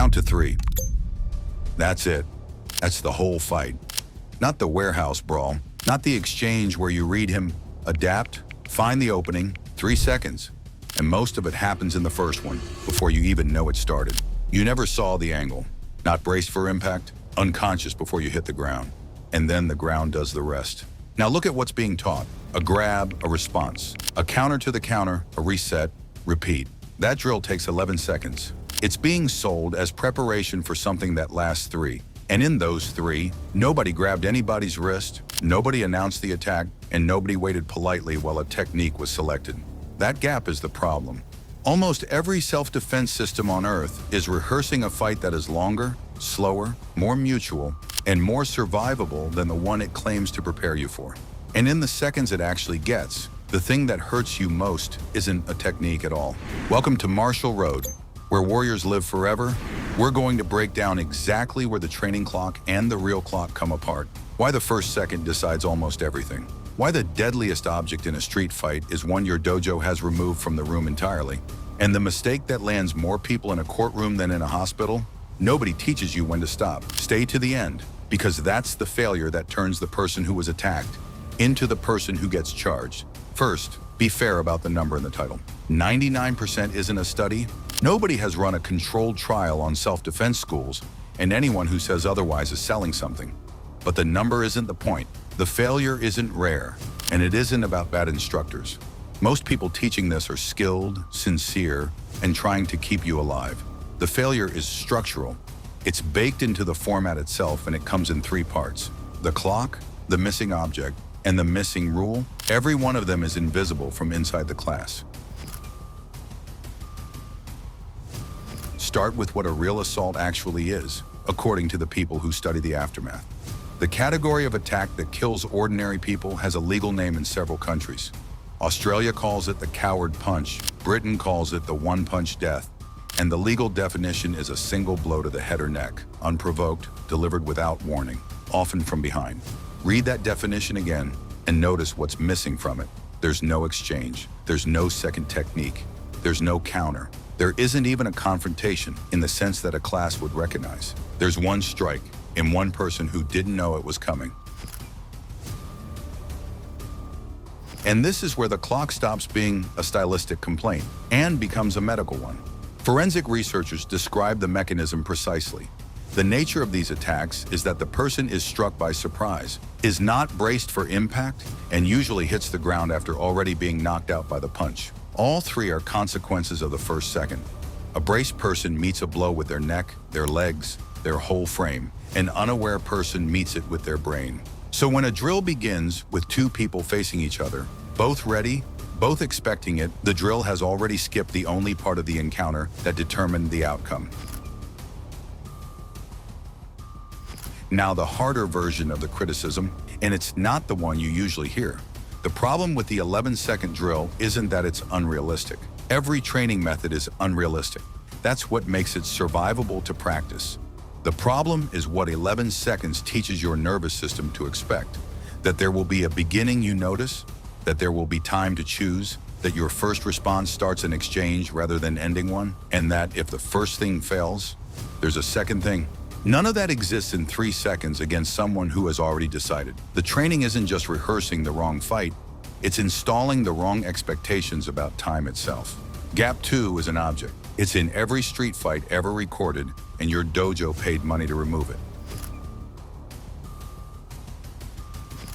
Count to 3. That's it. That's the whole fight. Not the warehouse brawl, not the exchange where you read him, adapt, find the opening, 3 seconds. And most of it happens in the first one, before you even know it started. You never saw the angle, not braced for impact, unconscious before you hit the ground. And then the ground does the rest. Now look at what's being taught. A grab, a response. A counter to the counter, a reset, repeat. That drill takes 11 seconds. It's being sold as preparation for something that lasts 3. And in those 3, nobody grabbed anybody's wrist, nobody announced the attack, and nobody waited politely while a technique was selected. That gap is the problem. Almost every self-defense system on Earth is rehearsing a fight that is longer, slower, more mutual, and more survivable than the one it claims to prepare you for. And in the seconds it actually gets, the thing that hurts you most isn't a technique at all. Welcome to Martial Road, where warriors live forever. We're going to break down exactly where the training clock and the real clock come apart. Why the first second decides almost everything. Why the deadliest object in a street fight is one your dojo has removed from the room entirely. And the mistake that lands more people in a courtroom than in a hospital. Nobody teaches you when to stop. Stay to the end, because that's the failure that turns the person who was attacked into the person who gets charged. First, be fair about the number in the title. 99% isn't a study. Nobody has run a controlled trial on self-defense schools, and anyone who says otherwise is selling something. But the number isn't the point. The failure isn't rare, and it isn't about bad instructors. Most people teaching this are skilled, sincere, and trying to keep you alive. The failure is structural. It's baked into the format itself, and it comes in 3 parts. The clock, the missing object, and the missing rule. Every one of them is invisible from inside the class. Start with what a real assault actually is, according to the people who study the aftermath. The category of attack that kills ordinary people has a legal name in several countries. Australia calls it the coward punch, Britain calls it the one-punch death, and the legal definition is a single blow to the head or neck, unprovoked, delivered without warning, often from behind. Read that definition again and notice what's missing from it. There's no exchange, there's no second technique, there's no counter. There isn't even a confrontation in the sense that a class would recognize. There's one strike in one person who didn't know it was coming. And this is where the clock stops being a stylistic complaint and becomes a medical one. Forensic researchers describe the mechanism precisely. The nature of these attacks is that the person is struck by surprise, is not braced for impact, and usually hits the ground after already being knocked out by the punch. All 3 are consequences of the first second. A braced person meets a blow with their neck, their legs, their whole frame. An unaware person meets it with their brain. So when a drill begins with 2 people facing each other, both ready, both expecting it, the drill has already skipped the only part of the encounter that determined the outcome. Now the harder version of the criticism, and it's not the one you usually hear. The problem with the 11-second drill isn't that it's unrealistic. Every training method is unrealistic. That's what makes it survivable to practice. The problem is what 11 seconds teaches your nervous system to expect. That there will be a beginning you notice, that there will be time to choose, that your first response starts an exchange rather than ending one, and that if the first thing fails, there's a second thing. None of that exists in 3 seconds against someone who has already decided. The training isn't just rehearsing the wrong fight, it's installing the wrong expectations about time itself. Gap 2 is an object. It's in every street fight ever recorded, and your dojo paid money to remove it.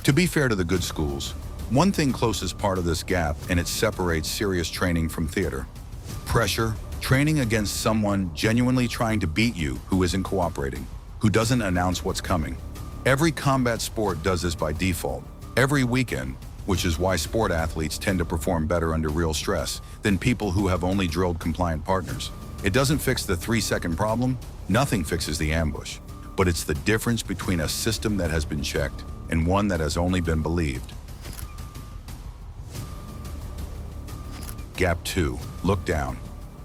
To be fair to the good schools, one thing closest part of this gap, and it separates serious training from theater. Pressure, training against someone genuinely trying to beat you who isn't cooperating, who doesn't announce what's coming. Every combat sport does this by default. Every weekend, which is why sport athletes tend to perform better under real stress than people who have only drilled compliant partners. It doesn't fix the 3-second problem, nothing fixes the ambush, but it's the difference between a system that has been checked and one that has only been believed. Gap 2, look down.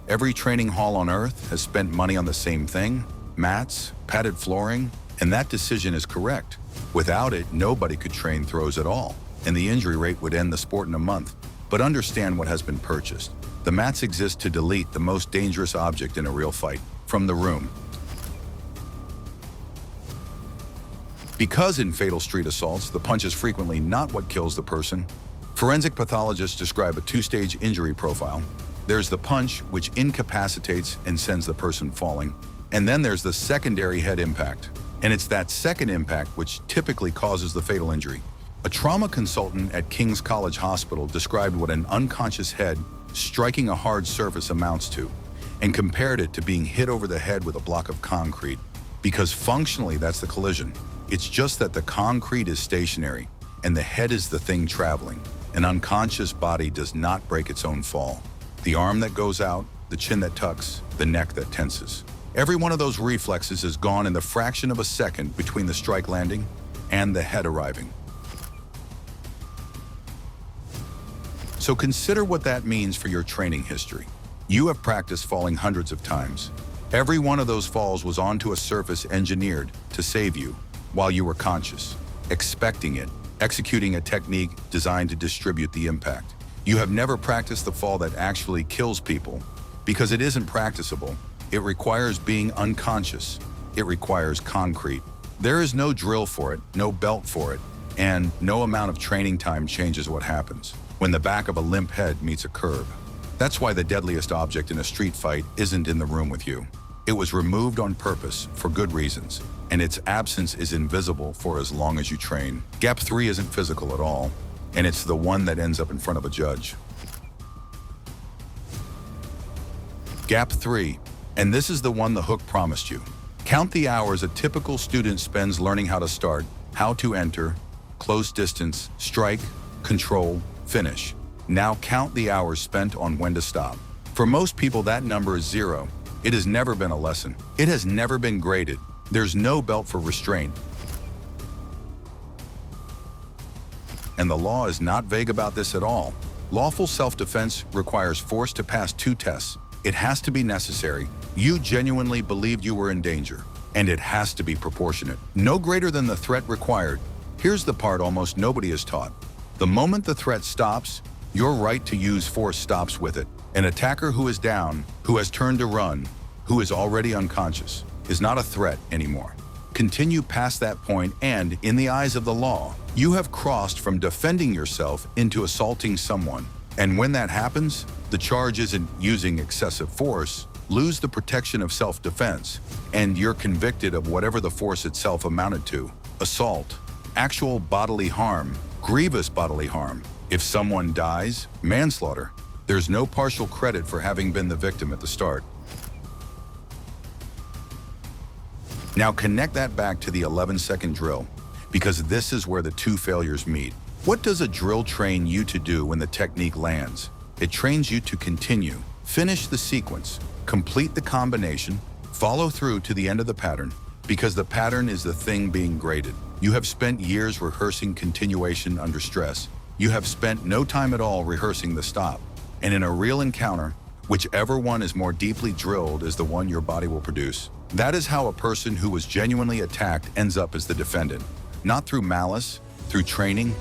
Every training hall on Earth has spent money on the same thing, mats, padded flooring, and that decision is correct. Without it, nobody could train throws at all, and the injury rate would end the sport in a month. But understand what has been purchased. The mats exist to delete the most dangerous object in a real fight from the room. Because in fatal street assaults, the punch is frequently not what kills the person, forensic pathologists describe a two-stage injury profile. There's the punch, which incapacitates and sends the person falling, and then there's the secondary head impact. And it's that second impact which typically causes the fatal injury. A trauma consultant at King's College Hospital described what an unconscious head striking a hard surface amounts to, and compared it to being hit over the head with a block of concrete, because functionally that's the collision. It's just that the concrete is stationary, and the head is the thing traveling. An unconscious body does not break its own fall. The arm that goes out, the chin that tucks, the neck that tenses. Every one of those reflexes is gone in the fraction of a second between the strike landing and the head arriving. So consider what that means for your training history. You have practiced falling hundreds of times. Every one of those falls was onto a surface engineered to save you while you were conscious, expecting it, executing a technique designed to distribute the impact. You have never practiced the fall that actually kills people because it isn't practicable. It requires being unconscious. It requires concrete. There is no drill for it, no belt for it, and no amount of training time changes what happens when the back of a limp head meets a curb. That's why the deadliest object in a street fight isn't in the room with you. It was removed on purpose for good reasons, and its absence is invisible for as long as you train. Gap 3 isn't physical at all, and it's the one that ends up in front of a judge. Gap 3, and this is the one the hook promised you. Count the hours a typical student spends learning how to start, how to enter, close distance, strike, control, finish. Now count the hours spent on when to stop. For most people, that number is 0. It has never been a lesson. It has never been graded. There's no belt for restraint. And the law is not vague about this at all. Lawful self-defense requires force to pass 2 tests. It has to be necessary. You genuinely believed you were in danger. And it has to be proportionate. No greater than the threat required. Here's the part almost nobody is taught. The moment the threat stops, your right to use force stops with it. An attacker who is down, who has turned to run, who is already unconscious, is not a threat anymore. Continue past that point and, in the eyes of the law, you have crossed from defending yourself into assaulting someone. And when that happens, the charge isn't using excessive force, lose the protection of self-defense, and you're convicted of whatever the force itself amounted to. Assault, actual bodily harm, grievous bodily harm. If someone dies, manslaughter. There's no partial credit for having been the victim at the start. Now connect that back to the 11-second drill, because this is where the 2 failures meet. What does a drill train you to do when the technique lands? It trains you to continue, finish the sequence, complete the combination, follow through to the end of the pattern, because the pattern is the thing being graded. You have spent years rehearsing continuation under stress. You have spent no time at all rehearsing the stop. And in a real encounter, whichever one is more deeply drilled is the one your body will produce. That is how a person who was genuinely attacked ends up as the defendant. Not through malice, through training.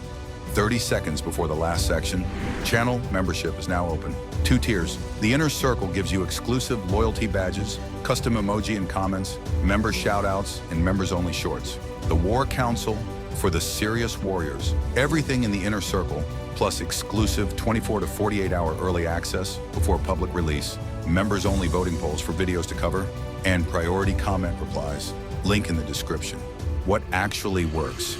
30 seconds before the last section. Channel membership is now open. 2 tiers. The inner circle gives you exclusive loyalty badges, custom emoji and comments, member shoutouts, and members-only shorts. The War Council for the serious warriors. Everything in the inner circle, plus exclusive 24 to 48 hour early access before public release, members-only voting polls for videos to cover, and priority comment replies. Link in the description. What actually works?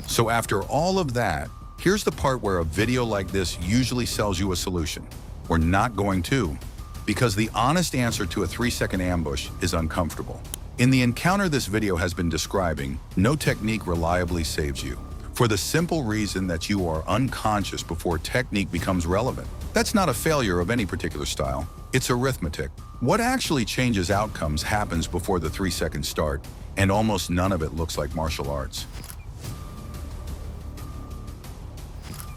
So after all of that, here's the part where a video like this usually sells you a solution. We're not going to, because the honest answer to a 3-second ambush is uncomfortable. In the encounter this video has been describing, no technique reliably saves you, for the simple reason that you are unconscious before technique becomes relevant. That's not a failure of any particular style. It's arithmetic. What actually changes outcomes happens before the 3-second start, and almost none of it looks like martial arts.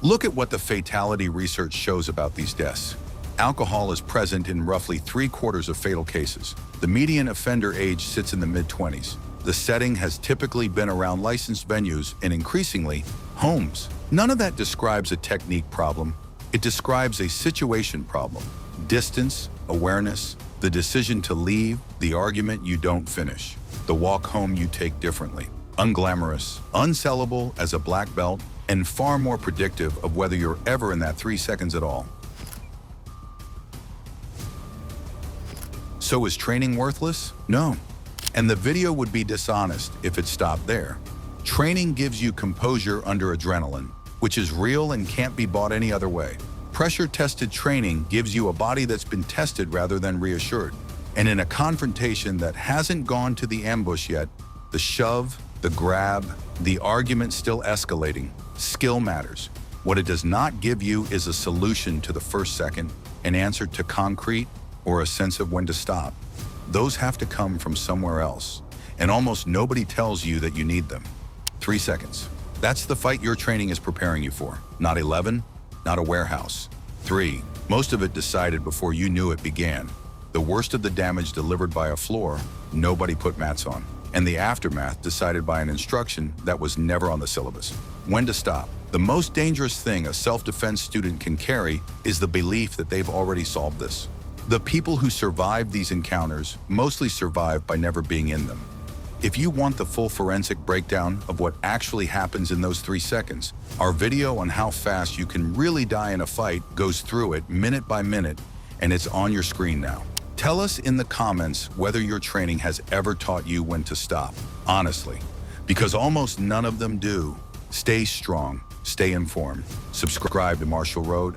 Look at what the fatality research shows about these deaths. Alcohol is present in roughly 3/4 of fatal cases. The median offender age sits in the mid-20s. The setting has typically been around licensed venues and increasingly, homes. None of that describes a technique problem. It describes a situation problem. Distance, awareness, The decision to leave, the argument you don't finish, the walk home you take differently. Unglamorous, unsellable as a black belt, and far more predictive of whether you're ever in that 3 seconds at all. So is training worthless? No. And the video would be dishonest if it stopped there. Training gives you composure under adrenaline, which is real and can't be bought any other way. Pressure-tested training gives you a body that's been tested rather than reassured. And in a confrontation that hasn't gone to the ambush yet, the shove, the grab, the argument still escalating, skill matters. What it does not give you is a solution to the first second, an answer to concrete, or a sense of when to stop. Those have to come from somewhere else, and almost nobody tells you that you need them. 3 seconds. That's the fight your training is preparing you for. Not 11, not a warehouse. 3. Most of it decided before you knew it began. The worst of the damage delivered by a floor nobody put mats on, and the aftermath decided by an instruction that was never on the syllabus. When to stop. The most dangerous thing a self-defense student can carry is the belief that they've already solved this. The people who survive these encounters mostly survive by never being in them. If you want the full forensic breakdown of what actually happens in those 3 seconds, our video on how fast you can really die in a fight goes through it minute by minute, and it's on your screen now. Tell us in the comments whether your training has ever taught you when to stop, honestly, because almost none of them do. Stay strong, stay informed, subscribe to Marshall Road,